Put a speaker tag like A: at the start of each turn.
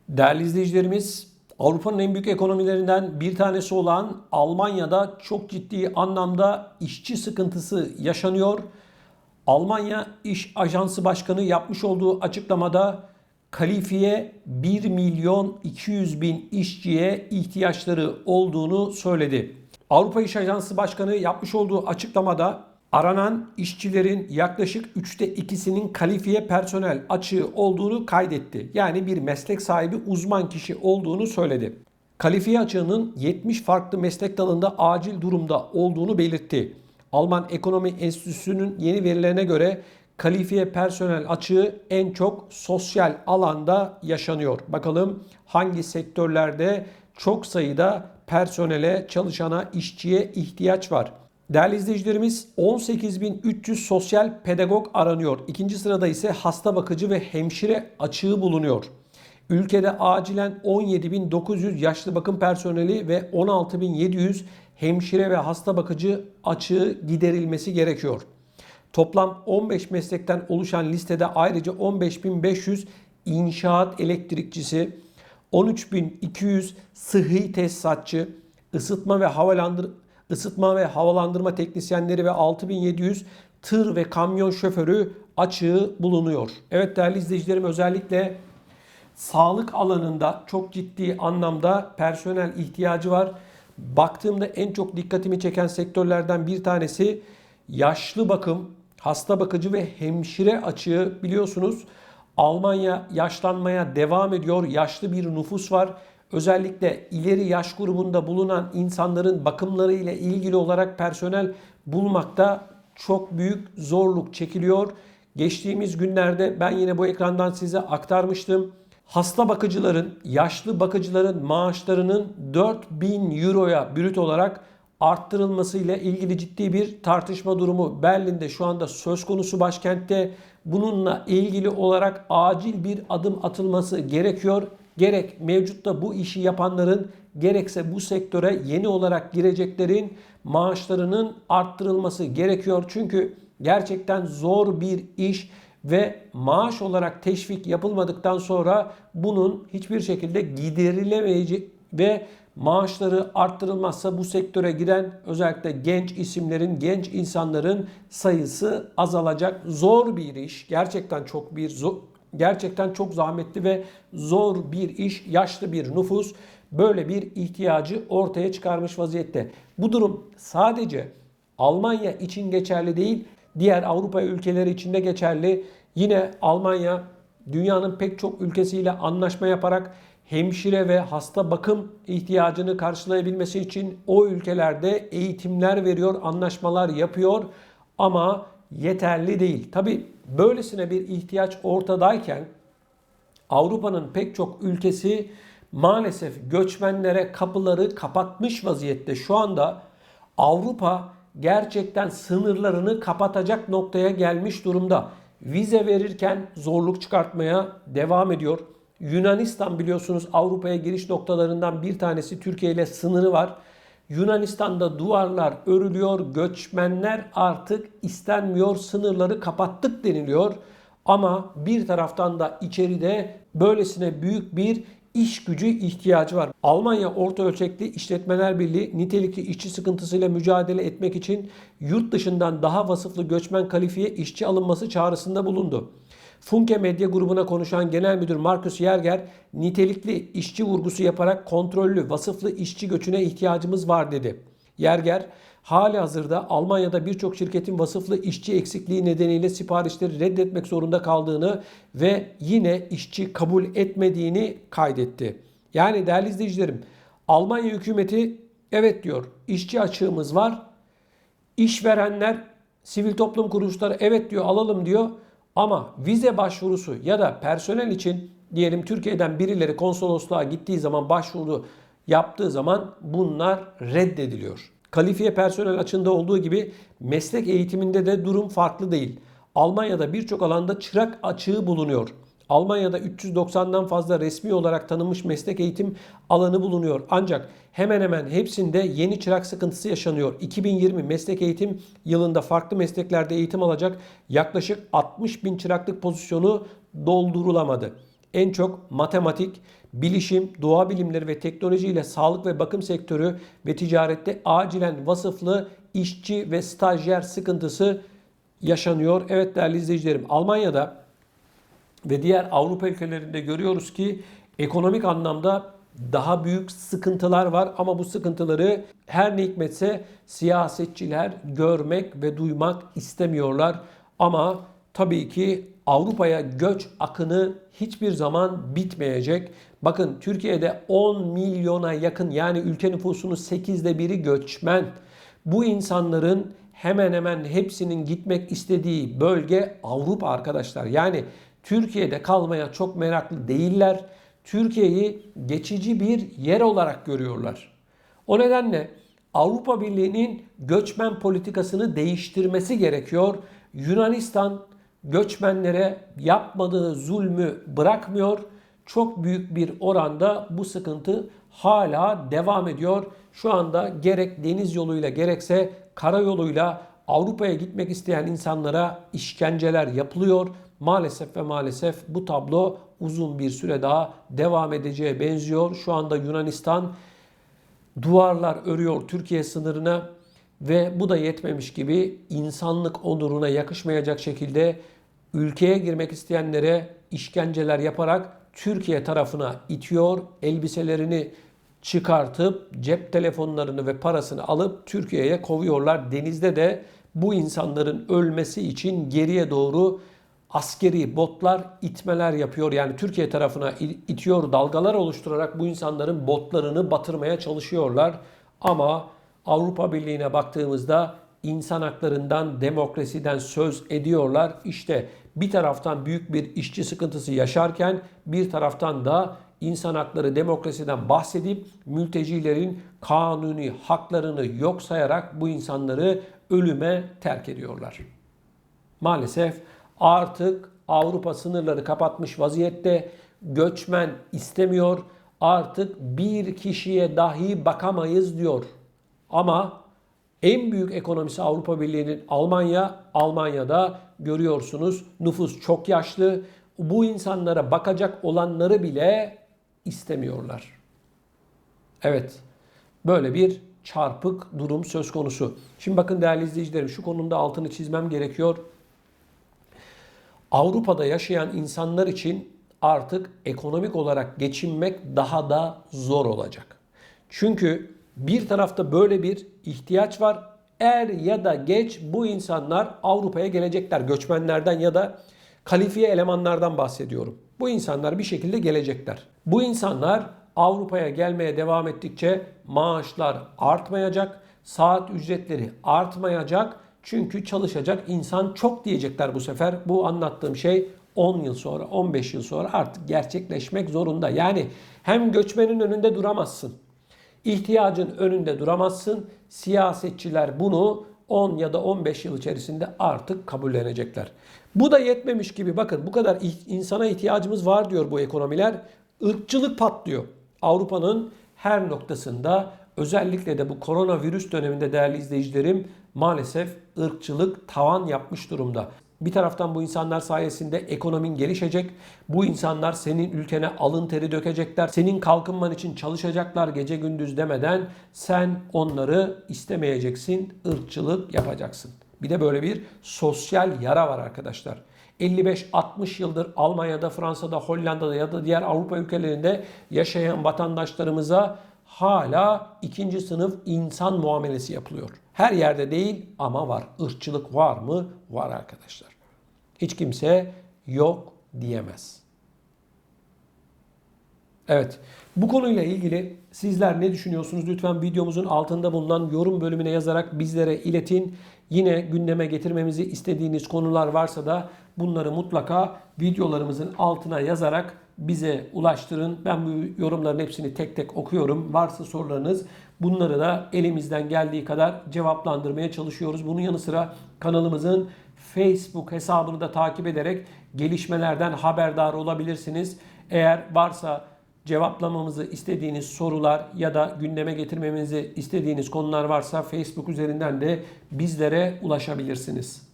A: Değerli izleyicilerimiz, Avrupa'nın en büyük ekonomilerinden bir tanesi olan Almanya'da çok ciddi anlamda işçi sıkıntısı yaşanıyor. Almanya İş Ajansı Başkanı yapmış olduğu açıklamada kalifiye 1 milyon 200 bin işçiye ihtiyaçları olduğunu söyledi. Avrupa İş Ajansı Başkanı yapmış olduğu açıklamada aranan işçilerin yaklaşık 2/3'ünün kalifiye personel açığı olduğunu kaydetti. Yani bir meslek sahibi uzman kişi olduğunu söyledi. Kalifiye açığının 70 farklı meslek dalında acil durumda olduğunu belirtti. Alman Ekonomi Enstitüsü'nün yeni verilerine göre kalifiye personel açığı en çok sosyal alanda yaşanıyor. Bakalım hangi sektörlerde çok sayıda personele, çalışana, işçiye ihtiyaç var. Değerli izleyicilerimiz, 18.300 sosyal pedagog aranıyor. İkinci sırada ise hasta bakıcı ve hemşire açığı bulunuyor. Ülkede acilen 17.900 yaşlı bakım personeli ve 16.700 hemşire ve hasta bakıcı açığı giderilmesi gerekiyor. Toplam 15 meslekten oluşan listede ayrıca 15.500 inşaat elektrikçisi, 13.200 sıhhi tesisatçı, ısıtma ve havalandırma teknisyenleri ve 6.700 tır ve kamyon şoförü açığı bulunuyor. Evet değerli izleyicilerim, özellikle sağlık alanında çok ciddi anlamda personel ihtiyacı var. Baktığımda en çok dikkatimi çeken sektörlerden bir tanesi yaşlı bakım, hasta bakıcı ve hemşire açığı. Biliyorsunuz Almanya yaşlanmaya devam ediyor. Yaşlı bir nüfus var. Özellikle ileri yaş grubunda bulunan insanların bakımları ile ilgili olarak personel bulmakta çok büyük zorluk çekiliyor. Geçtiğimiz günlerde ben yine bu ekrandan size aktarmıştım. Hasta bakıcıların, yaşlı bakıcıların maaşlarının 4.000 euroya brüt olarak arttırılması ile ilgili ciddi bir tartışma durumu Berlin'de şu anda söz konusu, başkentte. Bununla ilgili olarak acil bir adım atılması gerekiyor. Gerek mevcutta bu işi yapanların, gerekse bu sektöre yeni olarak gireceklerin maaşlarının arttırılması gerekiyor. Çünkü gerçekten zor bir iş ve maaş olarak teşvik yapılmadıktan sonra bunun hiçbir şekilde giderilemeyecek ve maaşları arttırılmazsa bu sektöre giren özellikle genç isimlerin, genç insanların sayısı azalacak. Zor bir iş. Gerçekten çok zahmetli ve zor bir iş. Yaşlı bir nüfus böyle bir ihtiyacı ortaya çıkarmış vaziyette. Bu durum sadece Almanya için geçerli değil, diğer Avrupa ülkeleri için de geçerli. Yine Almanya dünyanın pek çok ülkesiyle anlaşma yaparak hemşire ve hasta bakım ihtiyacını karşılayabilmesi için o ülkelerde eğitimler veriyor, anlaşmalar yapıyor ama yeterli değil. Tabii böylesine bir ihtiyaç ortadayken Avrupa'nın pek çok ülkesi maalesef göçmenlere kapıları kapatmış vaziyette. Şu anda Avrupa gerçekten sınırlarını kapatacak noktaya gelmiş durumda. Vize verirken zorluk çıkartmaya devam ediyor. Yunanistan biliyorsunuz Avrupa'ya giriş noktalarından bir tanesi, Türkiye ile sınırı var. Yunanistan'da duvarlar örülüyor, göçmenler artık istenmiyor, sınırları kapattık deniliyor. Ama bir taraftan da içeride böylesine büyük bir iş gücü ihtiyacı var. Almanya Orta Ölçekli İşletmeler Birliği nitelikli işçi sıkıntısıyla mücadele etmek için yurt dışından daha vasıflı göçmen kalifiye işçi alınması çağrısında bulundu. Funke Medya grubuna konuşan Genel Müdür Markus Yerger, nitelikli işçi vurgusu yaparak kontrollü, vasıflı işçi göçüne ihtiyacımız var dedi. Yerger, halihazırda Almanya'da birçok şirketin vasıflı işçi eksikliği nedeniyle siparişleri reddetmek zorunda kaldığını ve yine işçi kabul etmediğini kaydetti. Yani değerli izleyicilerim, Almanya hükümeti evet diyor, işçi açığımız var. İşverenler, sivil toplum kuruluşları evet diyor, alalım diyor. Ama vize başvurusu ya da personel için diyelim Türkiye'den birileri konsolosluğa gittiği zaman, başvuru yaptığı zaman bunlar reddediliyor. Kalifiye personel açığında olduğu gibi meslek eğitiminde de durum farklı değil. Almanya'da birçok alanda çırak açığı bulunuyor. Almanya'da 390'dan fazla resmi olarak tanınmış meslek eğitim alanı bulunuyor. Ancak hemen hemen hepsinde yeni çırak sıkıntısı yaşanıyor. 2020 meslek eğitim yılında farklı mesleklerde eğitim alacak yaklaşık 60 bin çıraklık pozisyonu doldurulamadı. en çok matematik, bilişim, doğa bilimleri ve teknoloji ile sağlık ve bakım sektörü ve ticarette acilen vasıflı işçi ve stajyer sıkıntısı yaşanıyor. Evet değerli izleyicilerim, Almanya'da ve diğer Avrupa ülkelerinde görüyoruz ki ekonomik anlamda daha büyük sıkıntılar var ama bu sıkıntıları her ne hikmetse siyasetçiler görmek ve duymak istemiyorlar. Ama tabii ki Avrupa'ya göç akını hiçbir zaman bitmeyecek. Bakın Türkiye'de 10 milyona yakın, yani ülke nüfusunun 1/8'i göçmen. Bu insanların hemen hemen hepsinin gitmek istediği bölge Avrupa arkadaşlar. Yani Türkiye'de kalmaya çok meraklı değiller. Türkiye'yi geçici bir yer olarak görüyorlar. O nedenle Avrupa Birliği'nin göçmen politikasını değiştirmesi gerekiyor. Yunanistan göçmenlere yapmadığı zulmü bırakmıyor. Çok büyük bir oranda bu sıkıntı hala devam ediyor. Şu anda gerek deniz yoluyla gerekse karayoluyla Avrupa'ya gitmek isteyen insanlara işkenceler yapılıyor. Maalesef ve maalesef bu tablo uzun bir süre daha devam edeceğe benziyor. Şu anda Yunanistan duvarlar örüyor Türkiye sınırına ve bu da yetmemiş gibi insanlık onuruna yakışmayacak şekilde ülkeye girmek isteyenlere işkenceler yaparak Türkiye tarafına itiyor. Elbiselerini çıkartıp cep telefonlarını ve parasını alıp Türkiye'ye kovuyorlar. Denizde de bu insanların ölmesi için geriye doğru askeri botlar itmeler yapıyor. Yani Türkiye tarafına itiyor, dalgalar oluşturarak bu insanların botlarını batırmaya çalışıyorlar. Ama Avrupa Birliği'ne baktığımızda insan haklarından, demokrasiden söz ediyorlar. İşte bir taraftan büyük bir işçi sıkıntısı yaşarken bir taraftan da insan hakları, demokrasiden bahsedip mültecilerin kanuni haklarını yok sayarak bu insanları ölüme terk ediyorlar. Maalesef artık Avrupa sınırları kapatmış vaziyette, göçmen istemiyor. Artık bir kişiye dahi bakamayız diyor. Ama en büyük ekonomisi Avrupa Birliği'nin Almanya. Almanya'da görüyorsunuz nüfus çok yaşlı. Bu insanlara bakacak olanları bile istemiyorlar. Evet, böyle bir çarpık durum söz konusu. Şimdi bakın değerli izleyicilerim, şu konunun da altını çizmem gerekiyor. Avrupa'da yaşayan insanlar için artık ekonomik olarak geçinmek daha da zor olacak. Çünkü bir tarafta böyle bir ihtiyaç var. Er ya da geç bu insanlar Avrupa'ya gelecekler. Göçmenlerden ya da kalifiye elemanlardan bahsediyorum. Bu insanlar bir şekilde gelecekler. Bu insanlar Avrupa'ya gelmeye devam ettikçe maaşlar artmayacak, saat ücretleri artmayacak. Çünkü çalışacak insan çok diyecekler bu sefer. Bu anlattığım şey 10 yıl sonra, 15 yıl sonra artık gerçekleşmek zorunda. Yani hem göçmenin önünde duramazsın, ihtiyacın önünde duramazsın. Siyasetçiler bunu 10 ya da 15 yıl içerisinde artık kabullenecekler. Bu da yetmemiş gibi bakın bu kadar insana ihtiyacımız var diyor bu ekonomiler. Irkçılık patlıyor. Avrupa'nın her noktasında, özellikle de bu koronavirüs döneminde değerli izleyicilerim, maalesef ırkçılık tavan yapmış durumda. Bir taraftan bu insanlar sayesinde ekonomin gelişecek. Bu insanlar senin ülkene alın teri dökecekler. Senin kalkınman için çalışacaklar gece gündüz demeden, sen onları istemeyeceksin, ırkçılık yapacaksın. Bir de böyle bir sosyal yara var arkadaşlar. 55-60 yıldır Almanya'da, Fransa'da, Hollanda'da ya da diğer Avrupa ülkelerinde yaşayan vatandaşlarımıza hala ikinci sınıf insan muamelesi yapılıyor. Her yerde değil ama var. Irkçılık var mı? Var arkadaşlar. Hiç kimse yok diyemez. Evet. Bu konuyla ilgili sizler ne düşünüyorsunuz? Lütfen videomuzun altında bulunan yorum bölümüne yazarak bizlere iletin. Yine gündeme getirmemizi istediğiniz konular varsa da bunları mutlaka videolarımızın altına yazarak bize ulaştırın. Ben bu yorumların hepsini tek tek okuyorum. Varsa sorularınız, bunları da elimizden geldiği kadar cevaplandırmaya çalışıyoruz. Bunun yanı sıra kanalımızın Facebook hesabını da takip ederek gelişmelerden haberdar olabilirsiniz. Eğer varsa cevaplamamızı istediğiniz sorular ya da gündeme getirmemizi istediğiniz konular varsa Facebook üzerinden de bizlere ulaşabilirsiniz.